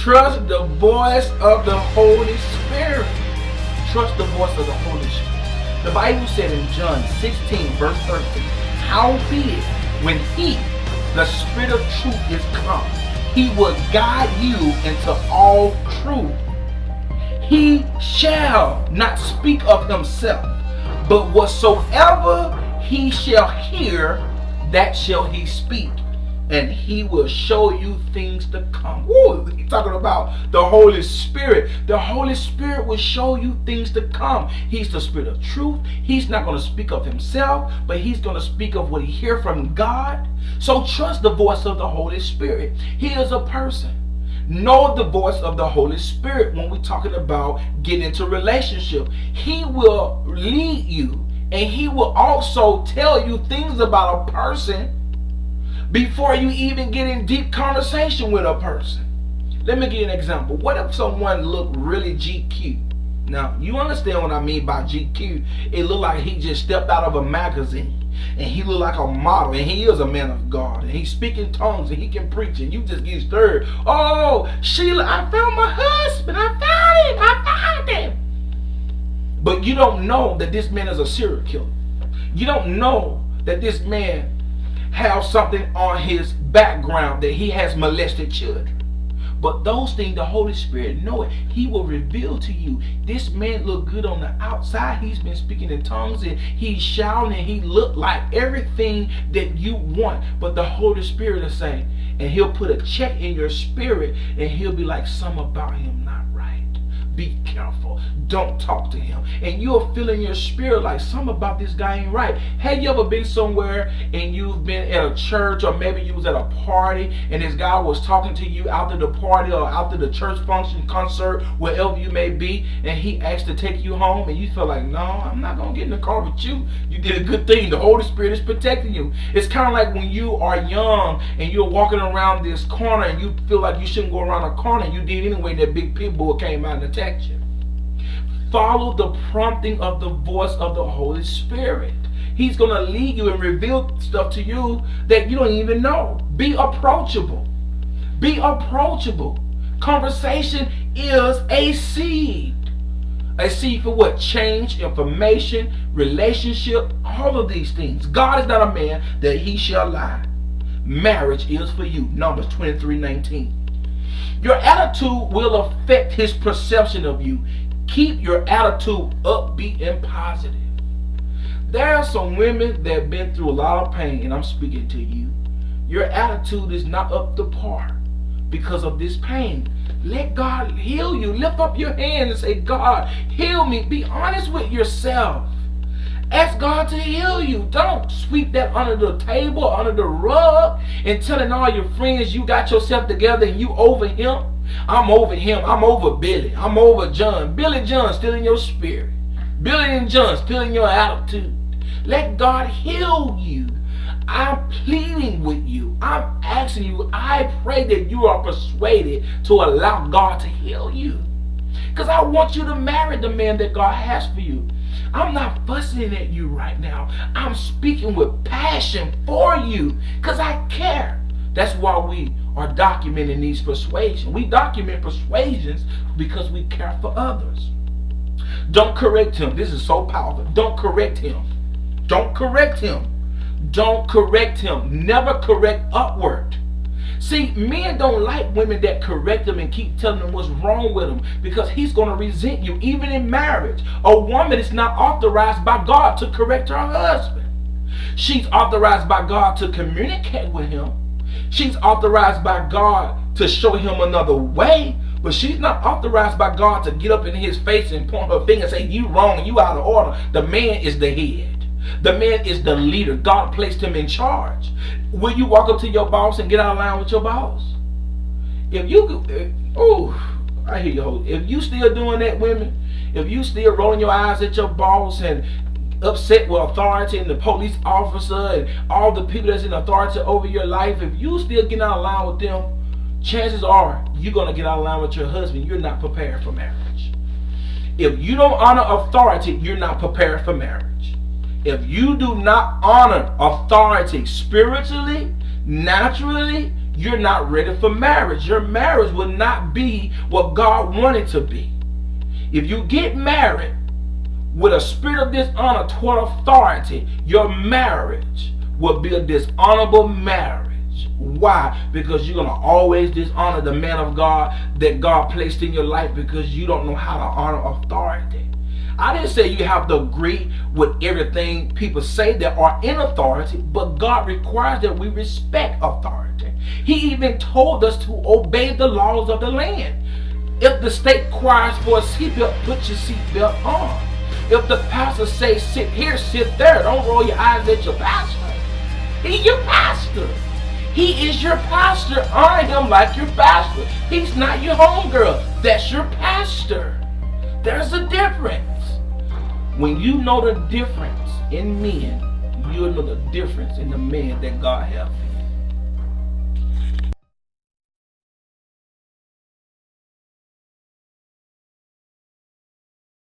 Trust the voice of the Holy Spirit. Trust the voice of the Holy Spirit. The Bible said in John 16, verse 13, howbeit, when he, the Spirit of truth, is come, he will guide you into all truth. He shall not speak of himself, but whatsoever he shall hear, that shall he speak, and he will show you things to come. Woo, he's talking about the Holy Spirit. The Holy Spirit will show you things to come. He's the Spirit of truth. He's not going to speak of himself, but he's going to speak of what he hears from God. So trust the voice of the Holy Spirit. He is a person. Know the voice of the Holy Spirit when we're talking about getting into a relationship. He will lead you, and he will also tell you things about a person before you even get in deep conversation with a person. Let me give you an example. What if someone looked really GQ? Now, you understand what I mean by GQ. It looked like he just stepped out of a magazine. And he looked like a model. And he is a man of God. And he speaks in tongues. And he can preach. And you just get stirred. Oh, Sheila, I found my husband. I found him. I found him. But you don't know that this man is a serial killer. You don't know that this man have something on his background, that he has molested children. But those things, the Holy Spirit know it. He will reveal to you. This man look good on the outside. He's been speaking in tongues and he's shouting and he looked like everything that you want. But the Holy Spirit will say, and he'll put a check in your spirit and he'll be like, something about him not right. Be careful. Don't talk to him. And you'll feel in your spirit like something about this guy ain't right. Have you ever been somewhere and you've been at a church, or maybe you was at a party and this guy was talking to you after the party or after the church function, concert, wherever you may be, and he asked to take you home and you feel like, no, I'm not going to get in the car with you. You did a good thing. The Holy Spirit is protecting you. It's kind of like when you are young and you're walking around this corner and you feel like you shouldn't go around a corner, and you did anyway, and that big pit bull came out and attacked you. Follow the prompting of the voice of the Holy Spirit. He's going to lead you and reveal stuff to you that you don't even know. Be approachable. Be approachable. Conversation is a seed. A seed for what? Change, information, relationship, all of these things. God is not a man that he shall lie. Marriage is for you. Numbers 23:19. Your attitude will affect his perception of you. Keep your attitude upbeat and positive. There are some women that have been through a lot of pain, and I'm speaking to you. Your attitude is not up to par because of this pain. Let God heal you. Lift up your hand and say, God, heal me. Be honest with yourself. Ask God to heal you. Don't sweep that under the table, under the rug, and telling all your friends you got yourself together and you over him. I'm over him. I'm over Billy. I'm over John. Billy John still in your spirit. Billy and John still in your attitude. Let God heal you. I'm pleading with you. I'm asking you. I pray that you are persuaded to allow God to heal you. Because I want you to marry the man that God has for you. I'm not fussing at you right now. I'm speaking with passion for you because I care. That's why we are documenting these persuasions. We document persuasions because we care for others. Don't correct him. This is so powerful. Don't correct him. Don't correct him. Don't correct him. Never correct upward. See, men don't like women that correct them and keep telling them what's wrong with them, because he's going to resent you. Even in marriage, a woman is not authorized by God to correct her husband. She's authorized by God to communicate with him. She's authorized by God to show him another way, but she's not authorized by God to get up in his face and point her finger and say, you wrong, you out of order. The man is the head. The man is the leader. God placed him in charge. Will you walk up to your boss and get out of line with your boss? If you, I hear you. If you still doing that, women, if you still rolling your eyes at your boss and upset with authority and the police officer and all the people that's in authority over your life, if you still get out of line with them, chances are you're going to get out of line with your husband. You're not prepared for marriage. If you don't honor authority, you're not prepared for marriage. If you do not honor authority spiritually, naturally, you're not ready for marriage. Your marriage will not be what God wanted to be. If you get married with a spirit of dishonor toward authority, your marriage will be a dishonorable marriage. Why? Because you're going to always dishonor the man of God that God placed in your life because you don't know how to honor authority. I didn't say you have to agree with everything people say that are in authority, but God requires that we respect authority. He even told us to obey the laws of the land. If the state cries for a seatbelt, put your seatbelt on. If the pastor says sit here, sit there, don't roll your eyes at your pastor. He's your pastor. He is your pastor. Honor him like your pastor. He's not your homegirl. That's your pastor. There's a difference. When you know the difference in men, you'll know the difference in the man that God has.